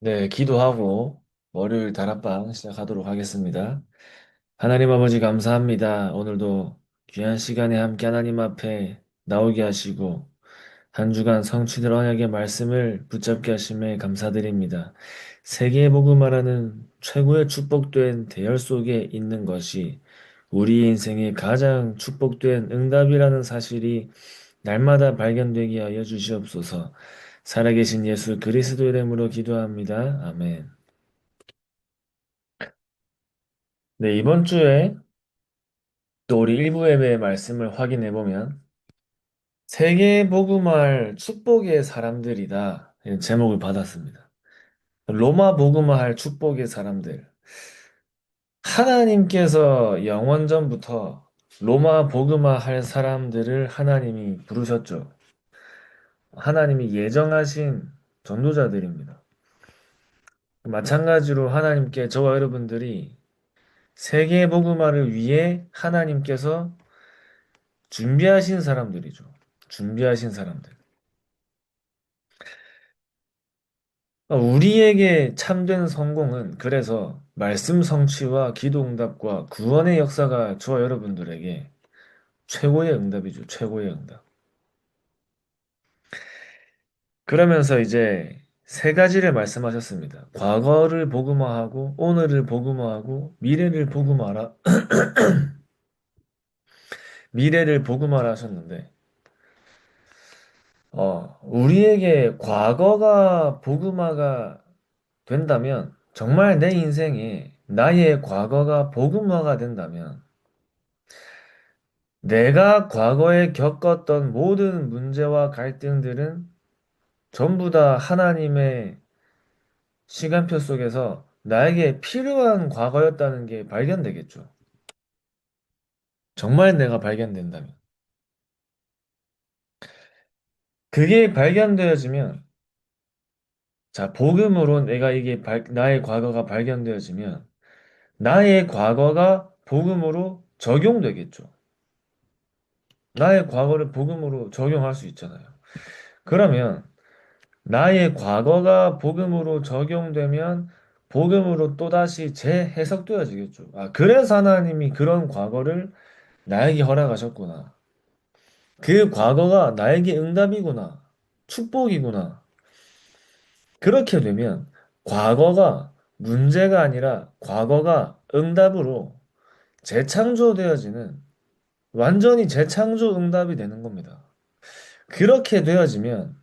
네, 기도하고 월요일 다락방 시작하도록 하겠습니다. 하나님 아버지 감사합니다. 오늘도 귀한 시간에 함께 하나님 앞에 나오게 하시고 한 주간 성취될 언약의 말씀을 붙잡게 하심에 감사드립니다. 세계의 복음화라는 최고의 축복된 대열 속에 있는 것이 우리 인생의 가장 축복된 응답이라는 사실이 날마다 발견되게 하여 주시옵소서. 살아계신 예수 그리스도 이름으로 기도합니다. 아멘. 네, 이번 주에 또 우리 일부 예배의 말씀을 확인해 보면 세계 복음화할 축복의 사람들이다. 이런 제목을 받았습니다. 로마 복음화할 축복의 사람들. 하나님께서 영원전부터 로마 복음화할 사람들을 하나님이 부르셨죠. 하나님이 예정하신 전도자들입니다. 마찬가지로 하나님께 저와 여러분들이 세계 복음화를 위해 하나님께서 준비하신 사람들이죠. 준비하신 사람들. 우리에게 참된 성공은 그래서 말씀 성취와 기도 응답과 구원의 역사가 저와 여러분들에게 최고의 응답이죠. 최고의 응답. 그러면서 이제 세 가지를 말씀하셨습니다. 과거를 복음화하고 오늘을 복음화하고 미래를 복음화하라. 미래를 복음화라 하셨는데 우리에게 과거가 복음화가 된다면, 정말 내 인생에 나의 과거가 복음화가 된다면, 내가 과거에 겪었던 모든 문제와 갈등들은 전부 다 하나님의 시간표 속에서 나에게 필요한 과거였다는 게 발견되겠죠. 정말 내가 발견된다면. 그게 발견되어지면, 자, 복음으로 내가 나의 과거가 발견되어지면, 나의 과거가 복음으로 적용되겠죠. 나의 과거를 복음으로 적용할 수 있잖아요. 그러면 나의 과거가 복음으로 적용되면 복음으로 또다시 재해석되어지겠죠. 아, 그래서 하나님이 그런 과거를 나에게 허락하셨구나. 그 과거가 나에게 응답이구나. 축복이구나. 그렇게 되면 과거가 문제가 아니라 과거가 응답으로 재창조되어지는, 완전히 재창조 응답이 되는 겁니다. 그렇게 되어지면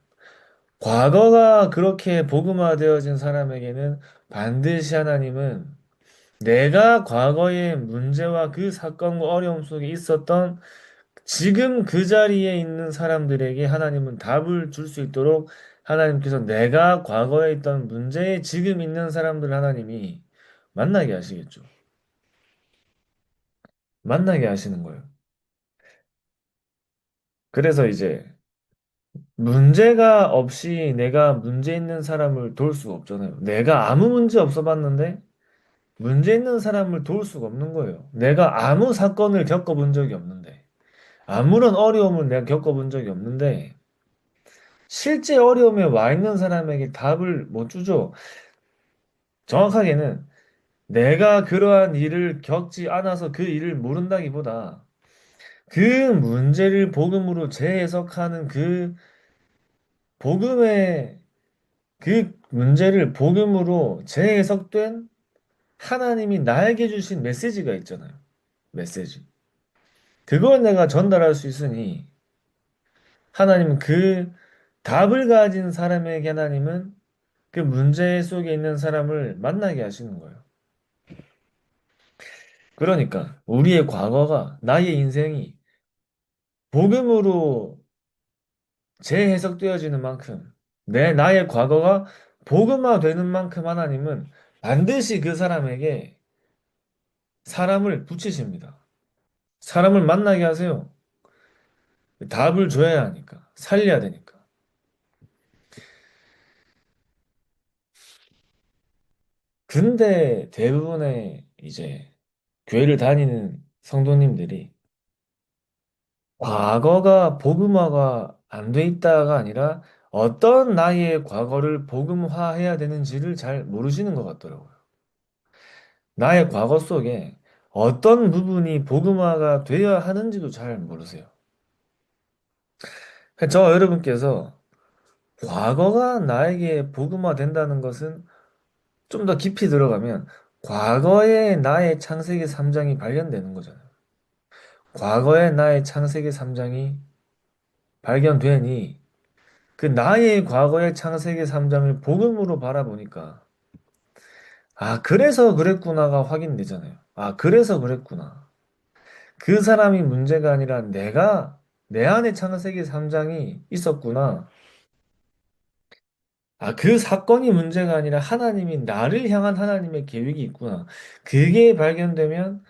과거가 그렇게 복음화되어진 사람에게는 반드시 하나님은 내가 과거의 문제와 그 사건과 어려움 속에 있었던 지금 그 자리에 있는 사람들에게 하나님은 답을 줄 수 있도록, 하나님께서 내가 과거에 있던 문제에 지금 있는 사람들 하나님이 만나게 하시겠죠. 만나게 하시는 거예요. 그래서 이제 문제가 없이 내가 문제 있는 사람을 도울 수가 없잖아요. 내가 아무 문제 없어 봤는데 문제 있는 사람을 도울 수가 없는 거예요. 내가 아무 사건을 겪어본 적이 없는데, 아무런 어려움을 내가 겪어본 적이 없는데, 실제 어려움에 와 있는 사람에게 답을 못 주죠. 정확하게는 내가 그러한 일을 겪지 않아서 그 일을 모른다기보다 그 문제를 복음으로 재해석하는 그 복음의 그 문제를 복음으로 재해석된 하나님이 나에게 주신 메시지가 있잖아요. 메시지. 그걸 내가 전달할 수 있으니 하나님은 그 답을 가진 사람에게 하나님은 그 문제 속에 있는 사람을 만나게 하시는 거예요. 그러니까 우리의 과거가, 나의 인생이 복음으로 재해석되어지는 만큼, 나의 과거가 복음화 되는 만큼 하나님은 반드시 그 사람에게 사람을 붙이십니다. 사람을 만나게 하세요. 답을 줘야 하니까. 살려야 되니까. 근데 대부분의 이제 교회를 다니는 성도님들이 과거가 복음화가 안 돼 있다가 아니라 어떤 나의 과거를 복음화해야 되는지를 잘 모르시는 것 같더라고요. 나의 과거 속에 어떤 부분이 복음화가 되어야 하는지도 잘 모르세요. 저 여러분께서 과거가 나에게 복음화 된다는 것은 좀 더 깊이 들어가면 과거의 나의 창세기 3장이 발견되는 거잖아요. 과거의 나의 창세기 3장이 발견되니 그 나의 과거의 창세기 3장을 복음으로 바라보니까 아, 그래서 그랬구나가 확인되잖아요. 아, 그래서 그랬구나. 그 사람이 문제가 아니라 내가 내 안에 창세기 3장이 있었구나. 아, 그 사건이 문제가 아니라 하나님이 나를 향한 하나님의 계획이 있구나. 그게 발견되면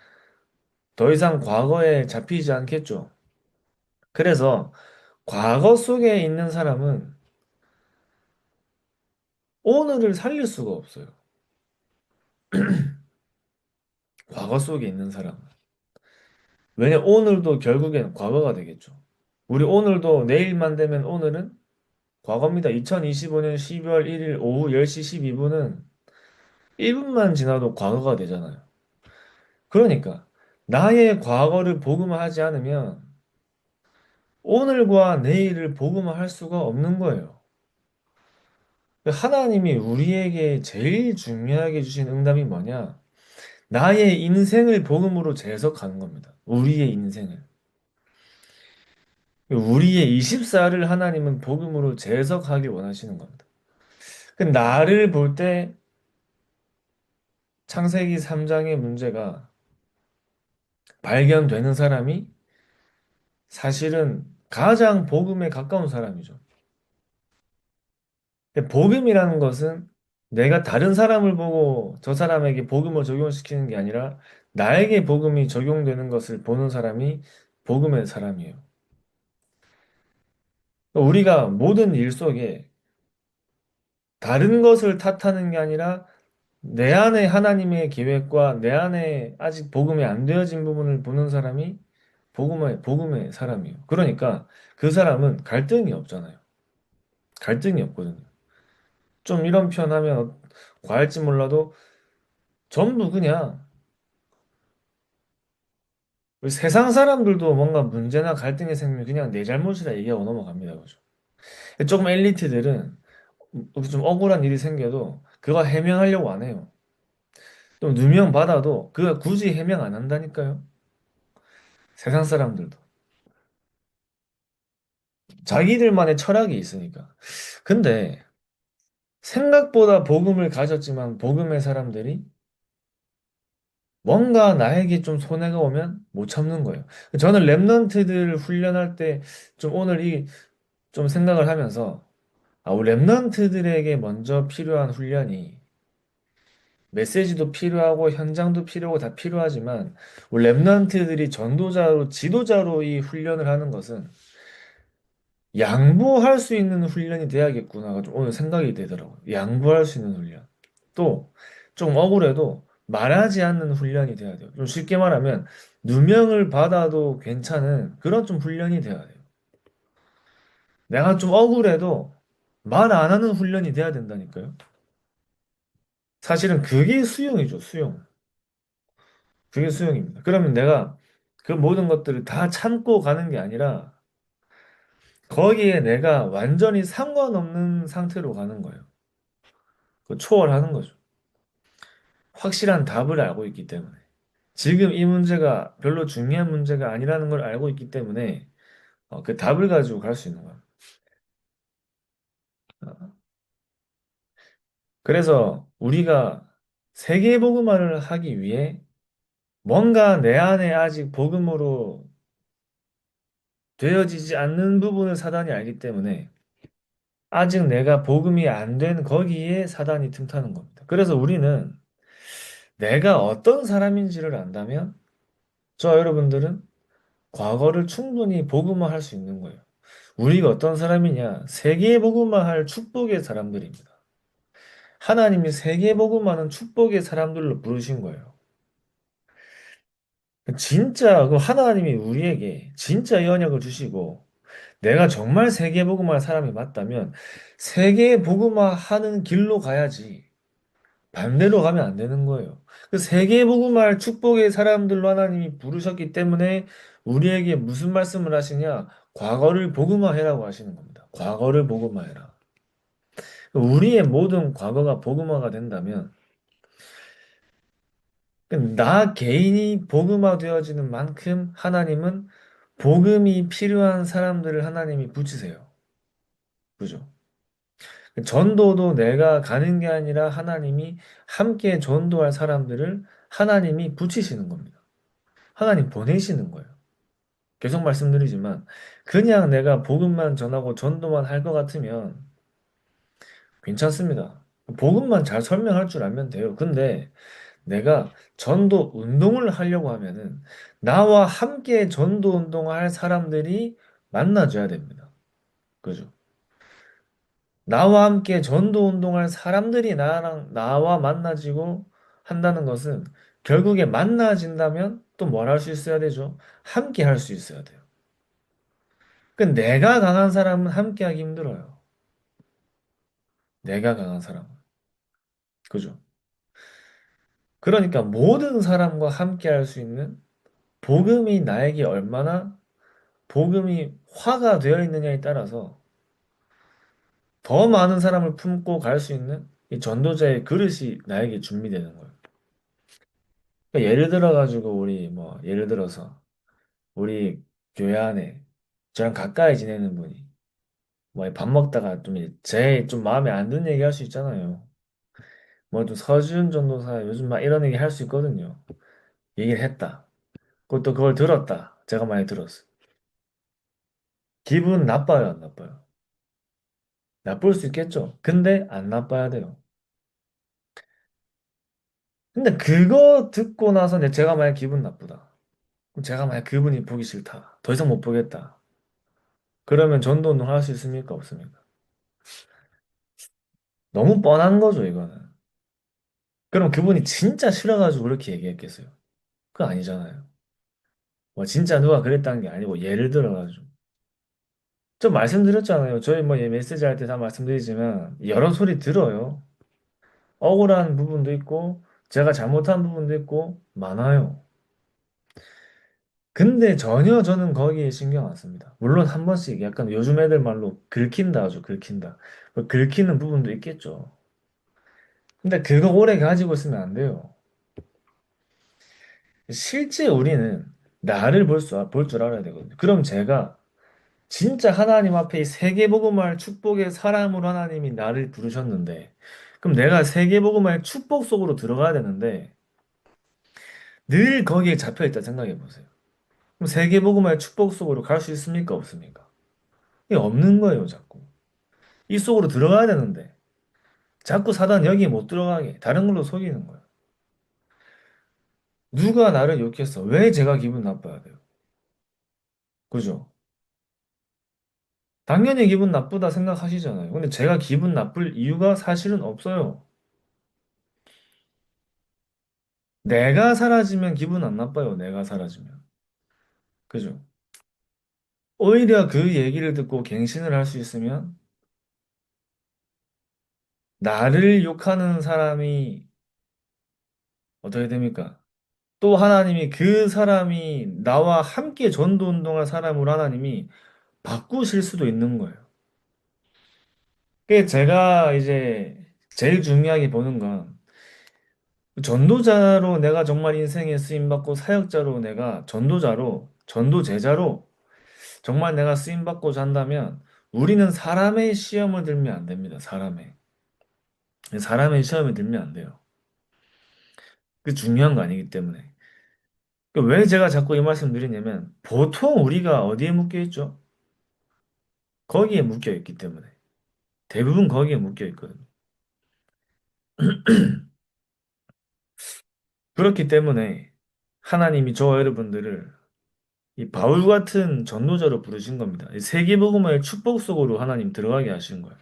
더 이상 과거에 잡히지 않겠죠. 그래서 과거 속에 있는 사람은 오늘을 살릴 수가 없어요. 과거 속에 있는 사람은. 왜냐, 오늘도 결국엔 과거가 되겠죠. 우리 오늘도 내일만 되면 오늘은 과거입니다. 2025년 12월 1일 오후 10시 12분은 1분만 지나도 과거가 되잖아요. 그러니까 나의 과거를 복음화하지 않으면 오늘과 내일을 복음화할 수가 없는 거예요. 하나님이 우리에게 제일 중요하게 주신 응답이 뭐냐? 나의 인생을 복음으로 재해석하는 겁니다. 우리의 인생을. 우리의 24를 하나님은 복음으로 재해석하길 원하시는 겁니다. 나를 볼 때 창세기 3장의 문제가 발견되는 사람이 사실은 가장 복음에 가까운 사람이죠. 복음이라는 것은 내가 다른 사람을 보고 저 사람에게 복음을 적용시키는 게 아니라 나에게 복음이 적용되는 것을 보는 사람이 복음의 사람이에요. 우리가 모든 일 속에 다른 것을 탓하는 게 아니라 내 안에 하나님의 계획과 내 안에 아직 복음이 안 되어진 부분을 보는 사람이 복음의 사람이에요. 그러니까 그 사람은 갈등이 없잖아요. 갈등이 없거든요. 좀 이런 표현하면 과할지 몰라도 전부 그냥 우리 세상 사람들도 뭔가 문제나 갈등이 생기면 그냥 내 잘못이라 얘기하고 넘어갑니다. 그죠? 조금 엘리트들은 좀 억울한 일이 생겨도 그거 해명하려고 안 해요. 좀 누명 받아도 그거 굳이 해명 안 한다니까요. 세상 사람들도. 자기들만의 철학이 있으니까. 근데 생각보다 복음을 가졌지만 복음의 사람들이 뭔가 나에게 좀 손해가 오면 못 참는 거예요. 저는 랩런트들 훈련할 때 좀 오늘 이 좀 생각을 하면서 아, 우리 랩런트들에게 먼저 필요한 훈련이 메시지도 필요하고 현장도 필요하고 다 필요하지만 우리 랩런트들이 전도자로 지도자로 이 훈련을 하는 것은 양보할 수 있는 훈련이 돼야겠구나가 좀 오늘 생각이 되더라고요. 양보할 수 있는 훈련. 또 좀 억울해도 말하지 않는 훈련이 돼야 돼요. 좀 쉽게 말하면 누명을 받아도 괜찮은 그런 좀 훈련이 돼야 돼요. 내가 좀 억울해도 말 안 하는 훈련이 돼야 된다니까요. 사실은 그게 수용이죠, 수용. 그게 수용입니다. 그러면 내가 그 모든 것들을 다 참고 가는 게 아니라 거기에 내가 완전히 상관없는 상태로 가는 거예요. 그 초월하는 거죠. 확실한 답을 알고 있기 때문에. 지금 이 문제가 별로 중요한 문제가 아니라는 걸 알고 있기 때문에 그 답을 가지고 갈 수 있는 거예요. 어, 그래서 우리가 세계 복음화를 하기 위해 뭔가 내 안에 아직 복음으로 되어지지 않는 부분을 사단이 알기 때문에 아직 내가 복음이 안 된 거기에 사단이 틈타는 겁니다. 그래서 우리는 내가 어떤 사람인지를 안다면 저 여러분들은 과거를 충분히 복음화할 수 있는 거예요. 우리가 어떤 사람이냐? 세계 복음화할 축복의 사람들입니다. 하나님이 세계 복음화는 축복의 사람들로 부르신 거예요. 진짜 그 하나님이 우리에게 진짜 이 언약을 주시고 내가 정말 세계 복음화할 사람이 맞다면 세계 복음화 하는 길로 가야지. 반대로 가면 안 되는 거예요. 그 세계 복음화할 축복의 사람들로 하나님이 부르셨기 때문에 우리에게 무슨 말씀을 하시냐? 과거를 복음화해라고 하시는 겁니다. 과거를 복음화해라. 우리의 모든 과거가 복음화가 된다면 나 개인이 복음화 되어지는 만큼 하나님은 복음이 필요한 사람들을 하나님이 붙이세요. 그죠? 전도도 내가 가는 게 아니라 하나님이 함께 전도할 사람들을 하나님이 붙이시는 겁니다. 하나님 보내시는 거예요. 계속 말씀드리지만 그냥 내가 복음만 전하고 전도만 할 것 같으면 괜찮습니다. 복음만 잘 설명할 줄 알면 돼요. 근데 내가 전도 운동을 하려고 하면은 나와 함께 전도 운동을 할 사람들이 만나줘야 됩니다. 그죠? 나와 함께 전도 운동할 사람들이 나와 만나지고 한다는 것은 결국에 만나진다면 또 뭘 할 수 있어야 되죠? 함께 할 수 있어야 돼요. 그 내가 강한 사람은 함께 하기 힘들어요. 내가 강한 사람은. 그죠? 그러니까 모든 사람과 함께 할 수 있는 복음이 나에게 얼마나 복음이 화가 되어 있느냐에 따라서 더 많은 사람을 품고 갈 수 있는 이 전도자의 그릇이 나에게 준비되는 거예요. 그러니까 예를 들어 가지고 우리 뭐 예를 들어서 우리 교회 안에 저랑 가까이 지내는 분이 뭐 밥 먹다가 좀 마음에 안 드는 얘기 할 수 있잖아요. 뭐 좀 서지훈 전도사 요즘 막 이런 얘기 할 수 있거든요. 얘기를 했다. 그것도 그걸 들었다. 제가 많이 들었어. 기분 나빠요, 안 나빠요? 나쁠 수 있겠죠. 근데 안 나빠야 돼요. 근데 그거 듣고 나서 제가 만약 기분 나쁘다. 그럼 제가 만약 그분이 보기 싫다. 더 이상 못 보겠다. 그러면 전도 운동 할 수 있습니까? 없습니까? 너무 뻔한 거죠, 이거는. 그럼 그분이 진짜 싫어가지고 그렇게 얘기했겠어요? 그거 아니잖아요. 뭐 진짜 누가 그랬다는 게 아니고 예를 들어가지고. 좀 말씀드렸잖아요. 저희 뭐 메시지 할 때 다 말씀드리지만 여러 소리 들어요. 억울한 부분도 있고 제가 잘못한 부분도 있고 많아요. 근데 전혀 저는 거기에 신경 안 씁니다. 물론 한 번씩 약간 요즘 애들 말로 긁힌다 하죠, 긁힌다. 그 긁히는 부분도 있겠죠. 근데 그거 오래 가지고 있으면 안 돼요. 실제 우리는 나를 볼 줄 알아야 되거든요. 그럼 제가 진짜 하나님 앞에 이 세계복음화의 축복의 사람으로 하나님이 나를 부르셨는데, 그럼 내가 세계복음화의 축복 속으로 들어가야 되는데, 늘 거기에 잡혀 있다 생각해 보세요. 그럼 세계복음화의 축복 속으로 갈 수 있습니까? 없습니까? 이게 없는 거예요, 자꾸. 이 속으로 들어가야 되는데, 자꾸 사단 여기에 못 들어가게 다른 걸로 속이는 거예요. 누가 나를 욕했어? 왜 제가 기분 나빠야 돼요? 그죠? 당연히 기분 나쁘다 생각하시잖아요. 근데 제가 기분 나쁠 이유가 사실은 없어요. 내가 사라지면 기분 안 나빠요. 내가 사라지면. 그죠? 오히려 그 얘기를 듣고 갱신을 할 수 있으면 나를 욕하는 사람이 어떻게 됩니까? 또 하나님이 그 사람이 나와 함께 전도 운동할 사람으로 하나님이 바꾸실 수도 있는 거예요. 그 제가 이제 제일 중요하게 보는 건 전도자로 내가 정말 인생에 쓰임 받고 사역자로 내가 전도 제자로 정말 내가 쓰임 받고자 한다면 우리는 사람의 시험을 들면 안 됩니다. 사람의 시험에 들면 안 돼요. 그 중요한 거 아니기 때문에. 왜 제가 자꾸 이 말씀 드리냐면 보통 우리가 어디에 묶여 있죠? 거기에 묶여 있기 때문에. 대부분 거기에 묶여 있거든요. 그렇기 때문에 하나님이 저와 여러분들을 이 바울 같은 전도자로 부르신 겁니다. 이 세계복음화의 축복 속으로 하나님 들어가게 하신 거예요.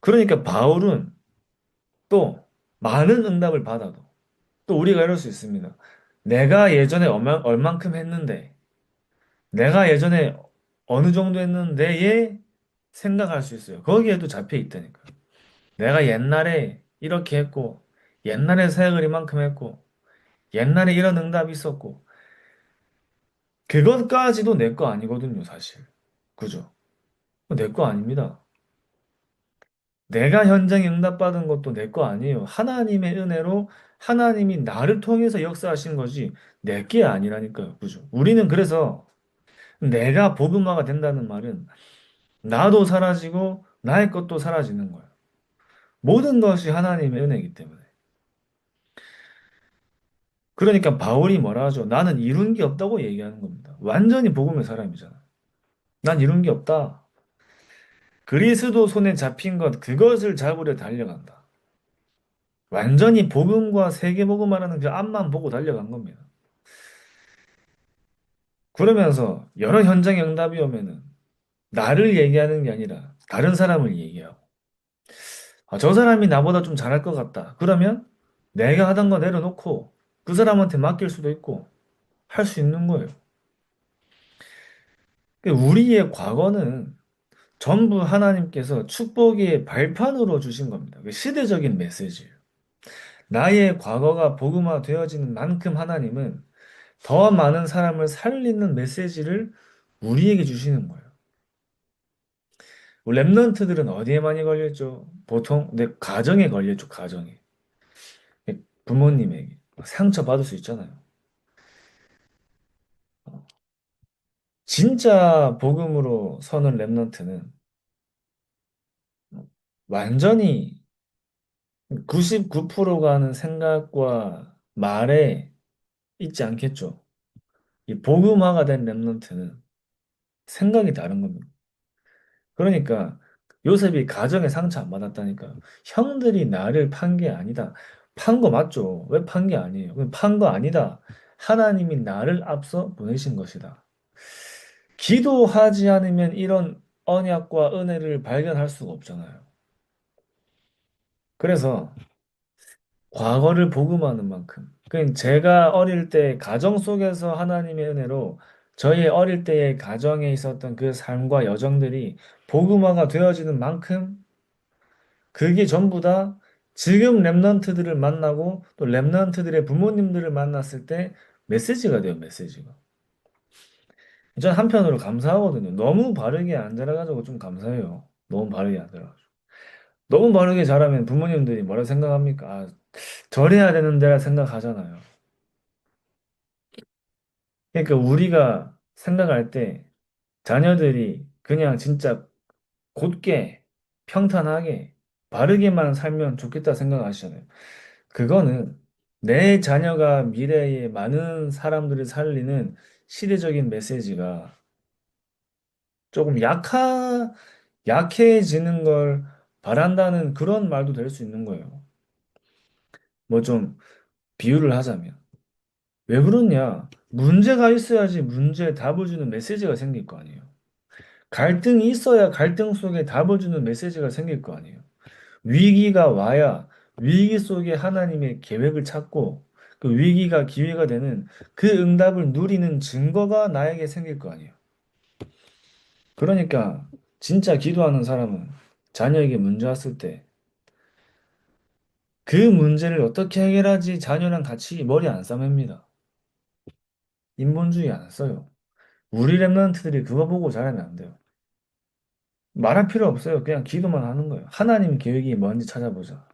그러니까 바울은 또 많은 응답을 받아도 또 우리가 이럴 수 있습니다. 내가 예전에 얼만큼 했는데 내가 예전에 어느 정도 했는데에 생각할 수 있어요. 거기에도 잡혀 있다니까. 내가 옛날에 이렇게 했고, 옛날에 사역을 이만큼 했고, 옛날에 이런 응답이 있었고, 그것까지도 내 거 아니거든요, 사실. 그죠? 내 거 아닙니다. 내가 현장에 응답받은 것도 내 거 아니에요. 하나님의 은혜로 하나님이 나를 통해서 역사하신 거지, 내 게 아니라니까요. 그죠? 우리는 그래서 내가 복음화가 된다는 말은 나도 사라지고 나의 것도 사라지는 거예요. 모든 것이 하나님의 은혜이기 때문에. 그러니까 바울이 뭐라 하죠? 나는 이룬 게 없다고 얘기하는 겁니다. 완전히 복음의 사람이잖아. 난 이룬 게 없다. 그리스도 손에 잡힌 것, 그것을 잡으려 달려간다. 완전히 복음과 세계복음이라는 그 앞만 보고 달려간 겁니다. 그러면서 여러 현장에 응답이 오면은 나를 얘기하는 게 아니라 다른 사람을 얘기하고, 아, 저 사람이 나보다 좀 잘할 것 같다. 그러면 내가 하던 거 내려놓고 그 사람한테 맡길 수도 있고 할 수 있는 거예요. 우리의 과거는 전부 하나님께서 축복의 발판으로 주신 겁니다. 그 시대적인 메시지예요. 나의 과거가 복음화 되어지는 만큼 하나님은 더 많은 사람을 살리는 메시지를 우리에게 주시는 거예요. 랩런트들은 어디에 많이 걸렸죠? 보통 내 가정에 걸렸죠, 가정에. 부모님에게 상처받을 수 있잖아요. 진짜 복음으로 서는 랩런트는 완전히 99%가 하는 생각과 말에 있지 않겠죠. 이 복음화가 된 랩런트는 생각이 다른 겁니다. 그러니까 요셉이 가정에 상처 안 받았다니까. 형들이 나를 판 게 아니다. 판 거 맞죠? 왜 판 게 아니에요? 판 거 아니다. 하나님이 나를 앞서 보내신 것이다. 기도하지 않으면 이런 언약과 은혜를 발견할 수가 없잖아요. 그래서 과거를 복음하는 만큼, 그 제가 어릴 때 가정 속에서 하나님의 은혜로 저희 어릴 때의 가정에 있었던 그 삶과 여정들이 복음화가 되어지는 만큼 그게 전부 다 지금 랩런트들을 만나고 또 랩런트들의 부모님들을 만났을 때 메시지가 돼요, 메시지가. 전 한편으로 감사하거든요. 너무 바르게 안 자라가지고 좀 감사해요. 너무 바르게 안 자라가지고. 너무 바르게 자라면 부모님들이 뭐라 생각합니까? 아, 저래야 되는데라 생각하잖아요. 그러니까 우리가 생각할 때 자녀들이 그냥 진짜 곧게 평탄하게 바르게만 살면 좋겠다 생각하시잖아요. 그거는 내 자녀가 미래에 많은 사람들을 살리는 시대적인 메시지가 조금 약해지는 걸 바란다는 그런 말도 될 수 있는 거예요. 뭐 좀 비유를 하자면. 왜 그러냐? 문제가 있어야지 문제에 답을 주는 메시지가 생길 거 아니에요. 갈등이 있어야 갈등 속에 답을 주는 메시지가 생길 거 아니에요. 위기가 와야 위기 속에 하나님의 계획을 찾고 그 위기가 기회가 되는 그 응답을 누리는 증거가 나에게 생길 거 아니에요. 그러니까 진짜 기도하는 사람은 자녀에게 문제 왔을 때 그 문제를 어떻게 해결하지 자녀랑 같이 머리 안 싸맵니다. 인본주의 안 써요. 우리 랩런트들이 그거 보고 잘하면 안 돼요. 말할 필요 없어요. 그냥 기도만 하는 거예요. 하나님 계획이 뭔지 찾아보자.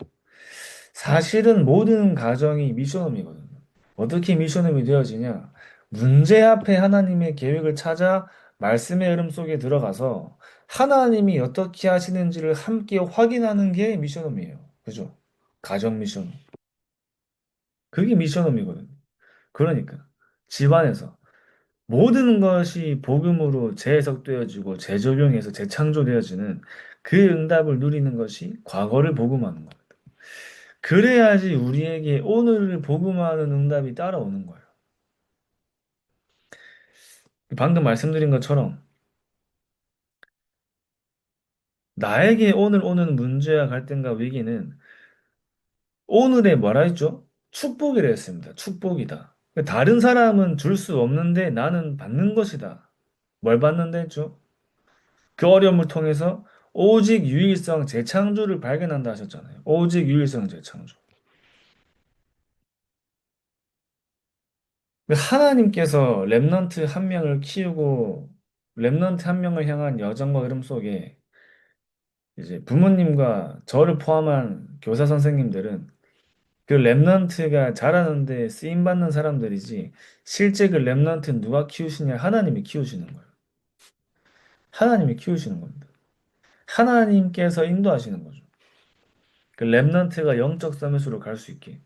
사실은 모든 가정이 미션홈이거든요. 어떻게 미션홈이 되어지냐? 문제 앞에 하나님의 계획을 찾아 말씀의 흐름 속에 들어가서 하나님이 어떻게 하시는지를 함께 확인하는 게 미션홈이에요. 그죠? 가정 미션. 그게 미션홈이거든요. 그러니까 집안에서 모든 것이 복음으로 재해석되어지고 재적용해서 재창조되어지는 그 응답을 누리는 것이 과거를 복음하는 겁니다. 그래야지 우리에게 오늘을 복음하는 응답이 따라오는 거예요. 방금 말씀드린 것처럼 나에게 오늘 오는 문제와 갈등과 위기는 오늘의 뭐라 했죠? 축복이라 했습니다. 축복이다. 다른 사람은 줄 수 없는데 나는 받는 것이다. 뭘 봤는데 쭉? 그 어려움을 통해서 오직 유일성 재창조를 발견한다 하셨잖아요. 오직 유일성 재창조. 하나님께서 렘넌트 한 명을 키우고 렘넌트 한 명을 향한 여정과 흐름 속에 이제 부모님과 저를 포함한 교사 선생님들은 그 렘넌트가 자라는데 쓰임 받는 사람들이지 실제 그 렘넌트 누가 키우시냐 하나님이 키우시는 거예요. 하나님이 키우시는 겁니다. 하나님께서 인도하시는 거죠. 그 렘넌트가 영적 서밋으로 갈 수 있게.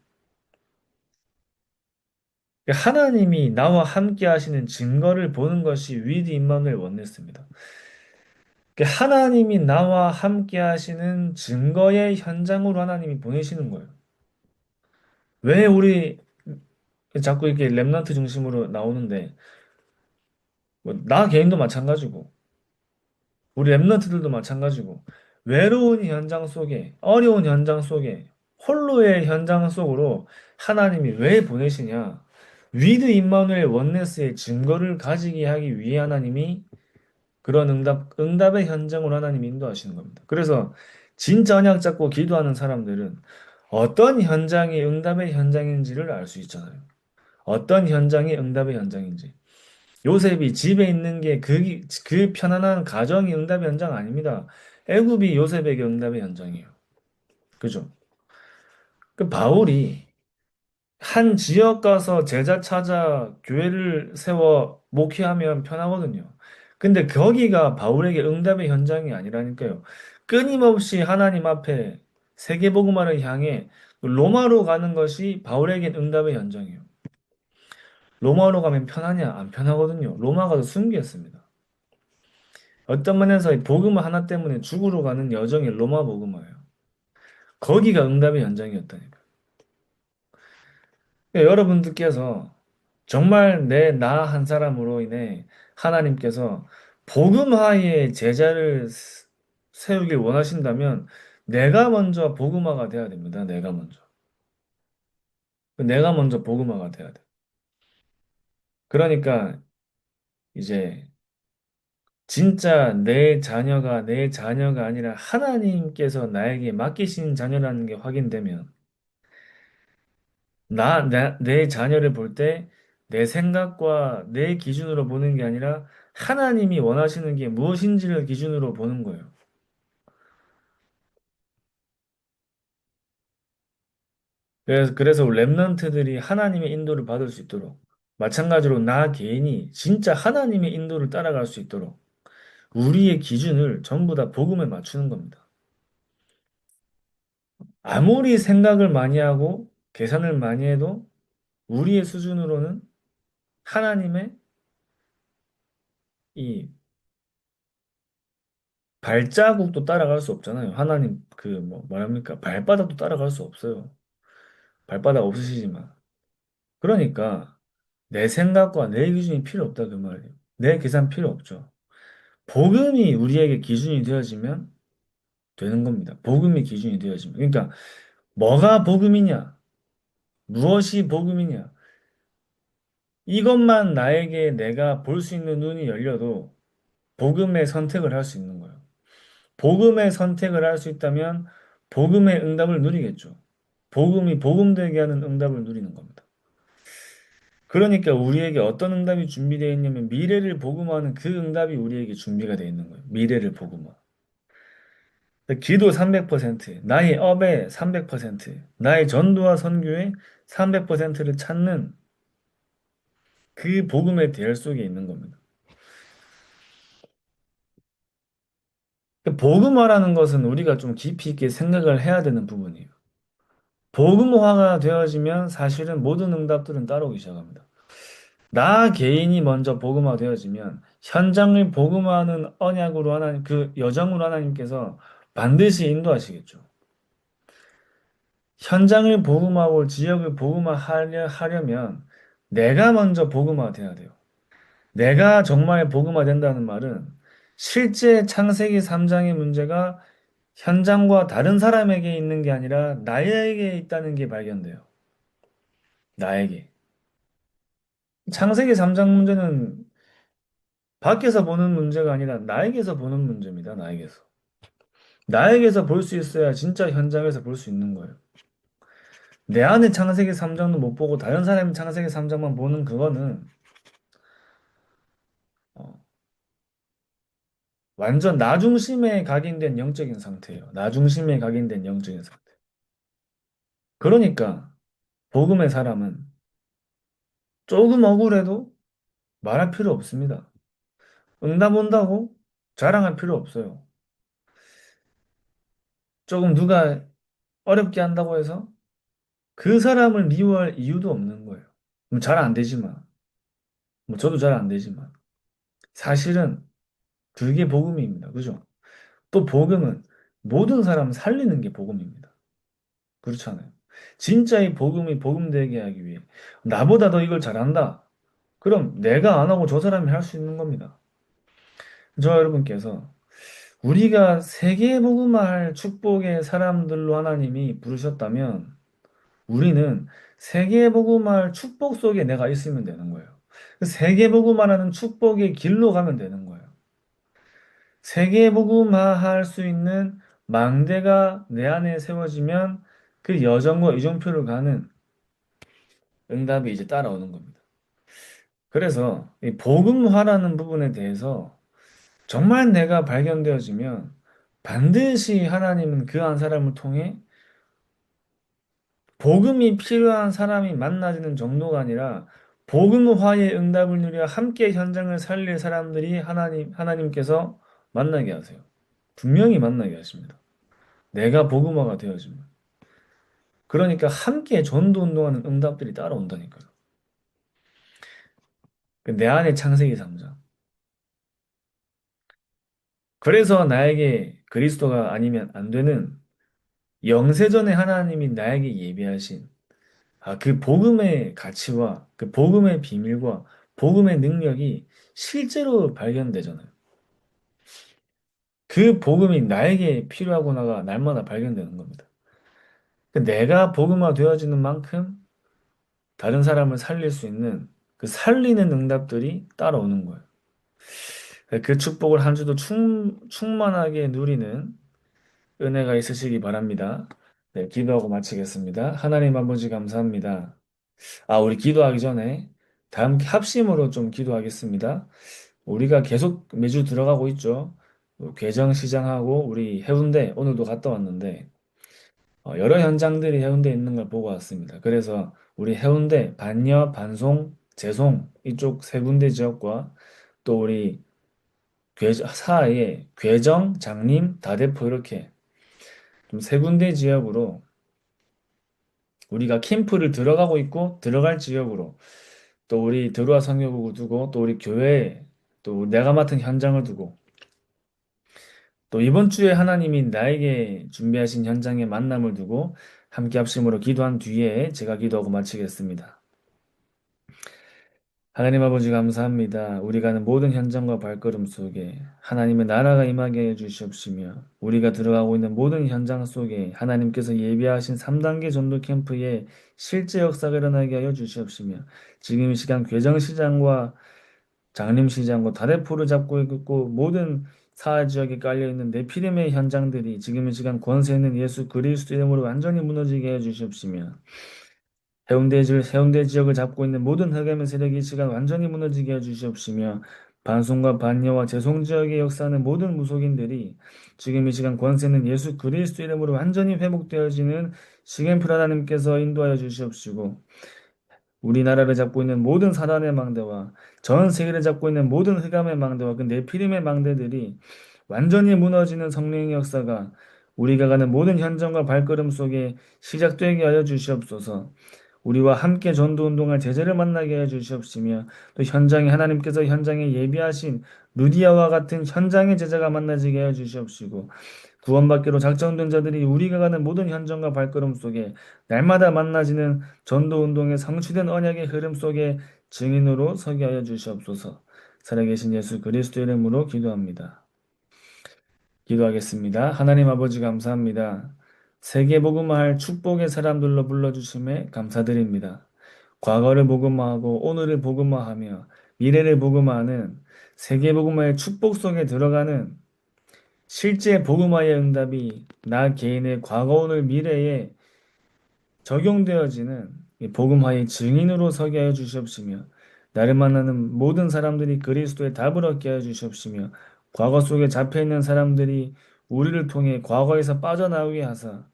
하나님이 나와 함께 하시는 증거를 보는 것이 위드 임마누엘 원네스입니다. 하나님이 나와 함께 하시는 증거의 현장으로 하나님이 보내시는 거예요. 왜 우리 자꾸 이렇게 렘넌트 중심으로 나오는데 뭐나 개인도 마찬가지고 우리 렘넌트들도 마찬가지고 외로운 현장 속에 어려운 현장 속에 홀로의 현장 속으로 하나님이 왜 보내시냐? 위드 임마누엘 원네스의 증거를 가지게 하기 위해 하나님이 그런 응답의 현장으로 하나님이 인도하시는 겁니다. 그래서 진짜 언약 잡고 기도하는 사람들은 어떤 현장이 응답의 현장인지를 알 수 있잖아요. 어떤 현장이 응답의 현장인지. 요셉이 집에 있는 게 그 편안한 가정이 응답의 현장 아닙니다. 애굽이 요셉에게 응답의 현장이에요. 그죠? 그 바울이 한 지역 가서 제자 찾아 교회를 세워 목회하면 편하거든요. 근데 거기가 바울에게 응답의 현장이 아니라니까요. 끊임없이 하나님 앞에 세계복음화를 향해 로마로 가는 것이 바울에겐 응답의 현장이에요. 로마로 가면 편하냐? 안 편하거든요. 로마 가서 순교했습니다. 어떤 면에서 이 복음 하나 때문에 죽으러 가는 여정이 로마 복음화예요. 거기가 응답의 현장이었다니까. 여러분들께서 정말 나 한 사람으로 인해 하나님께서 복음화의 제자를 세우길 원하신다면 내가 먼저 복음화가 돼야 됩니다. 내가 먼저. 내가 먼저 복음화가 돼야 돼. 그러니까 이제 진짜 내 자녀가 아니라 하나님께서 나에게 맡기신 자녀라는 게 확인되면 내 자녀를 볼 때 내 생각과 내 기준으로 보는 게 아니라 하나님이 원하시는 게 무엇인지를 기준으로 보는 거예요. 그래서 랩런트들이 하나님의 인도를 받을 수 있도록 마찬가지로 나 개인이 진짜 하나님의 인도를 따라갈 수 있도록 우리의 기준을 전부 다 복음에 맞추는 겁니다. 아무리 생각을 많이 하고 계산을 많이 해도 우리의 수준으로는 하나님의 이 발자국도 따라갈 수 없잖아요. 하나님 그 뭐 말합니까? 발바닥도 따라갈 수 없어요. 발바닥 없으시지만. 그러니까 내 생각과 내 기준이 필요 없다 그 말이에요. 내 계산 필요 없죠. 복음이 우리에게 기준이 되어지면 되는 겁니다. 복음이 기준이 되어지면. 그러니까 뭐가 복음이냐? 무엇이 복음이냐? 이것만 나에게 내가 볼 수 있는 눈이 열려도 복음의 선택을 할 수 있는 거예요. 복음의 선택을 할 수 있다면 복음의 응답을 누리겠죠. 복음이 복음되게 하는 응답을 누리는 겁니다. 그러니까 우리에게 어떤 응답이 준비되어 있냐면 미래를 복음하는 그 응답이 우리에게 준비가 되어 있는 거예요. 미래를 복음화. 기도 300%, 나의 업의 300%, 나의 전도와 선교의 300%를 찾는 그 복음의 대열 속에 있는 겁니다. 복음화라는 것은 우리가 좀 깊이 있게 생각을 해야 되는 부분이에요. 복음화가 되어지면 사실은 모든 응답들은 따라오기 시작합니다. 나 개인이 먼저 복음화 되어지면 현장을 복음화하는 언약으로 하나님, 그 여정으로 하나님께서 반드시 인도하시겠죠. 현장을 복음화하고 지역을 복음화하려면 내가 먼저 복음화 돼야 돼요. 내가 정말 복음화 된다는 말은 실제 창세기 3장의 문제가 현장과 다른 사람에게 있는 게 아니라 나에게 있다는 게 발견돼요. 나에게. 창세기 3장 문제는 밖에서 보는 문제가 아니라 나에게서 보는 문제입니다. 나에게서. 나에게서 볼 수 있어야 진짜 현장에서 볼 수 있는 거예요. 내 안에 창세기 3장도 못 보고 다른 사람이 창세기 3장만 보는 그거는 어, 완전 나 중심에 각인된 영적인 상태예요. 나 중심에 각인된 영적인 상태. 그러니까 복음의 사람은 조금 억울해도 말할 필요 없습니다. 응답 온다고 자랑할 필요 없어요. 조금 누가 어렵게 한다고 해서 그 사람을 미워할 이유도 없는 거예요. 잘 안 되지만, 저도 잘 안 되지만, 사실은 그게 복음입니다. 그죠? 또 복음은 모든 사람 살리는 게 복음입니다. 그렇잖아요. 진짜 이 복음이 복음되게 하기 위해 나보다 더 이걸 잘한다. 그럼 내가 안 하고 저 사람이 할 수 있는 겁니다. 저 여러분께서 우리가 세계 복음화할 축복의 사람들로 하나님이 부르셨다면 우리는 세계 복음화할 축복 속에 내가 있으면 되는 거예요. 그 세계 복음화라는 축복의 길로 가면 되는 거예요. 세계 복음화할 수 있는 망대가 내 안에 세워지면 그 여정과 이정표를 가는 응답이 이제 따라오는 겁니다. 그래서 이 복음화라는 부분에 대해서 정말 내가 발견되어지면 반드시 하나님은 그 한 사람을 통해 복음이 필요한 사람이 만나지는 정도가 아니라 복음화의 응답을 누려 함께 현장을 살릴 사람들이 하나님께서 만나게 하세요. 분명히 만나게 하십니다. 내가 복음화가 되어지면. 그러니까 함께 전도 운동하는 응답들이 따라온다니까요. 내 안에 창세기 3장. 그래서 나에게 그리스도가 아니면 안 되는 영세전에 하나님이 나에게 예비하신 그 복음의 가치와 그 복음의 비밀과 복음의 능력이 실제로 발견되잖아요. 그 복음이 나에게 필요하구나가 날마다 발견되는 겁니다. 내가 복음화 되어지는 만큼 다른 사람을 살릴 수 있는 그 살리는 응답들이 따라오는 거예요. 그 축복을 한 주도 충만하게 누리는 은혜가 있으시기 바랍니다. 네, 기도하고 마치겠습니다. 하나님 아버지 감사합니다. 우리 기도하기 전에 다 함께 합심으로 좀 기도하겠습니다. 우리가 계속 매주 들어가고 있죠. 괴정시장하고 우리 해운대 오늘도 갔다 왔는데 여러 현장들이 해운대에 있는 걸 보고 왔습니다. 그래서 우리 해운대, 반려, 반송, 재송 이쪽 세 군데 지역과 또 우리 사하에 괴정, 장림, 다대포 이렇게 좀 세 군데 지역으로 우리가 캠프를 들어가고 있고 들어갈 지역으로 또 우리 드루아 성교국을 두고 또 우리 교회 또 내가 맡은 현장을 두고 또 이번 주에 하나님이 나에게 준비하신 현장의 만남을 두고 함께 합심으로 기도한 뒤에 제가 기도하고 마치겠습니다. 하나님 아버지 감사합니다. 우리 가는 모든 현장과 발걸음 속에 하나님의 나라가 임하게 해 주시옵시며 우리가 들어가고 있는 모든 현장 속에 하나님께서 예비하신 3단계 전도 캠프에 실제 역사가 일어나게 하여 주시옵시며 지금 이 시간 괴정시장과 장림시장과 다대포를 잡고 있고 모든 사회 지역에 깔려있는 네피림의 현장들이 지금 이 시간 권세 있는 예수 그리스도 이름으로 완전히 무너지게 해 주시옵시며 해운대 지역을 잡고 있는 모든 흑암의 세력이 이 시간 완전히 무너지게 해 주시옵시며 반송과 반여와 재송 지역에 역사하는 모든 무속인들이 지금 이 시간 권세 있는 예수 그리스도 이름으로 완전히 회복되어지는 시간표 하나님께서 인도하여 주시옵시고 우리나라를 잡고 있는 모든 사단의 망대와 전 세계를 잡고 있는 모든 흑암의 망대와 그 네피림의 망대들이 완전히 무너지는 성령의 역사가 우리가 가는 모든 현장과 발걸음 속에 시작되게 하여 주시옵소서. 우리와 함께 전도운동할 제자를 만나게 해 주시옵시며 또 현장에 하나님께서 현장에 예비하신 루디아와 같은 현장의 제자가 만나지게 해 주시옵시고 구원받기로 작정된 자들이 우리가 가는 모든 현장과 발걸음 속에 날마다 만나지는 전도운동의 성취된 언약의 흐름 속에 증인으로 서게 하여 주시옵소서. 살아계신 예수 그리스도 이름으로 기도합니다. 기도하겠습니다. 하나님 아버지 감사합니다. 세계 복음화할 축복의 사람들로 불러주심에 감사드립니다. 과거를 복음화하고 오늘을 복음화하며 미래를 복음화하는 세계 복음화의 축복 속에 들어가는 실제 복음화의 응답이 나 개인의 과거, 오늘, 미래에 적용되어지는 이 복음화의 증인으로 서게 하여 주시옵시며 나를 만나는 모든 사람들이 그리스도의 답을 얻게 하여 주시옵시며 과거 속에 잡혀있는 사람들이 우리를 통해 과거에서 빠져나오게 하사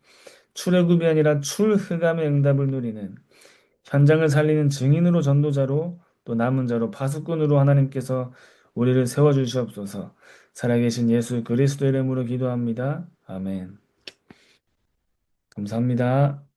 출애굽이 아니라 출흑암의 응답을 누리는 현장을 살리는 증인으로 전도자로 또 남은 자로 파수꾼으로 하나님께서 우리를 세워주시옵소서. 살아계신 예수 그리스도 이름으로 기도합니다. 아멘. 감사합니다.